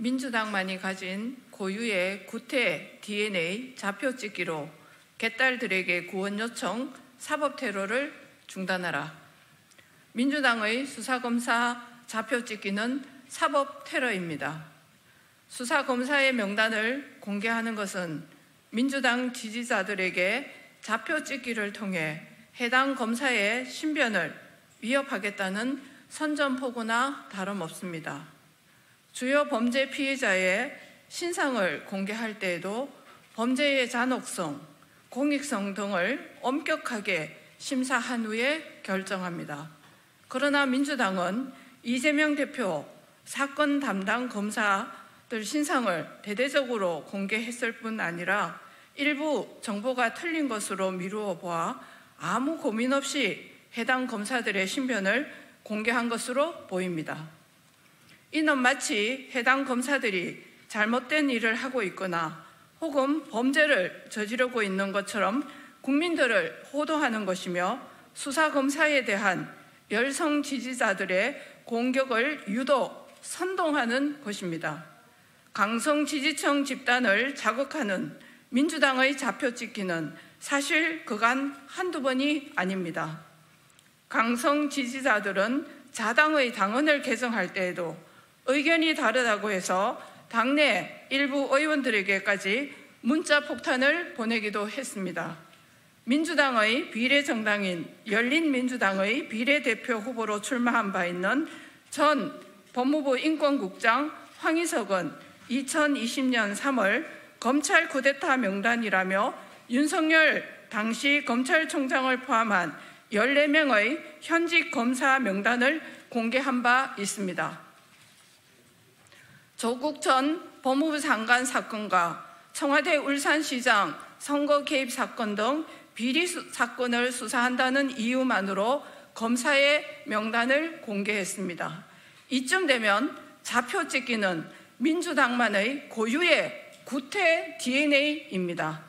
민주당만이 가진 고유의 구태 DNA 좌표찍기로 개딸들에게 구원 요청 사법 테러를 중단하라. 민주당의 수사검사 좌표찍기는 사법 테러입니다. 수사검사의 명단을 공개하는 것은 민주당 지지자들에게 좌표찍기를 통해 해당 검사의 신변을 위협하겠다는 선전포고나 다름없습니다. 주요 범죄 피해자의 신상을 공개할 때에도 범죄의 잔혹성, 공익성 등을 엄격하게 심사한 후에 결정합니다. 그러나 민주당은 이재명 대표 사건 담당 검사들 신상을 대대적으로 공개했을 뿐 아니라 일부 정보가 틀린 것으로 미루어 보아 아무 고민 없이 해당 검사들의 신변을 공개한 것으로 보입니다. 이는 마치 해당 검사들이 잘못된 일을 하고 있거나 혹은 범죄를 저지르고 있는 것처럼 국민들을 호도하는 것이며 수사검사에 대한 열성 지지자들의 공격을 유도, 선동하는 것입니다. 강성 지지층 집단을 자극하는 민주당의 좌표찍기는 사실 그간 한두 번이 아닙니다. 강성 지지자들은 자당의 당원을 개정할 때에도 의견이 다르다고 해서 당내 일부 의원들에게까지 문자 폭탄을 보내기도 했습니다. 민주당의 비례정당인 열린민주당의 비례대표 후보로 출마한 바 있는 전 법무부 인권국장 황희석은 2020년 3월 검찰 쿠데타 명단이라며 윤석열 당시 검찰총장을 포함한 14명의 현직 검사 명단을 공개한 바 있습니다. 조국 전 법무부 장관 사건과 청와대 울산시장 선거 개입 사건 등 비리 사건을 수사한다는 이유만으로 검사의 명단을 공개했습니다. 이쯤 되면 좌표찍기는 민주당만의 고유의 구태 DNA입니다.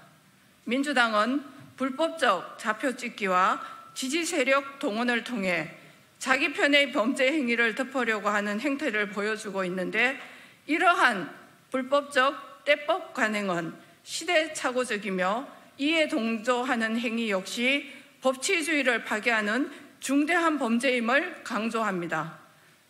민주당은 불법적 좌표찍기와 지지 세력 동원을 통해 자기 편의 범죄 행위를 덮으려고 하는 행태를 보여주고 있는데 이러한 불법적 떼법 관행은 시대착오적이며 이에 동조하는 행위 역시 법치주의를 파괴하는 중대한 범죄임을 강조합니다.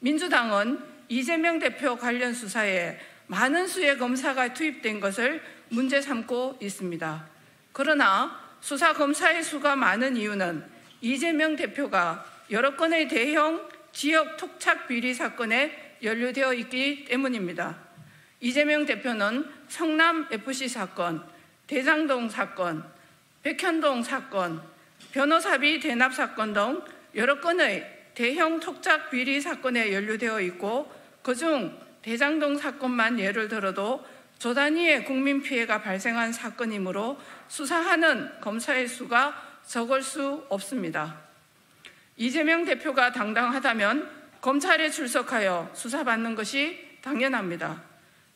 민주당은 이재명 대표 관련 수사에 많은 수의 검사가 투입된 것을 문제 삼고 있습니다. 그러나 수사검사의 수가 많은 이유는 이재명 대표가 여러 건의 대형 지역 토착 비리 사건에 연루되어 있기 때문입니다. 이재명 대표는 성남FC 사건, 대장동 사건, 백현동 사건, 변호사비 대납 사건 등 여러 건의 대형 토착 비리 사건에 연루되어 있고 그중 대장동 사건만 예를 들어도 조 단위의 국민 피해가 발생한 사건이므로 수사하는 검사의 수가 적을 수 없습니다. 이재명 대표가 당당하다면 검찰에 출석하여 수사받는 것이 당연합니다.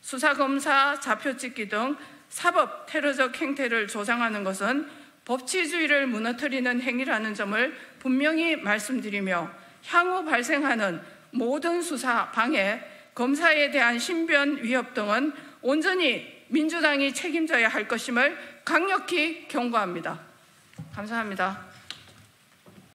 수사검사 좌표찍기 등 사법 테러적 행태를 조장하는 것은 법치주의를 무너뜨리는 행위라는 점을 분명히 말씀드리며 향후 발생하는 모든 수사 방해, 검사에 대한 신변 위협 등은 온전히 민주당이 책임져야 할 것임을 강력히 경고합니다. 감사합니다.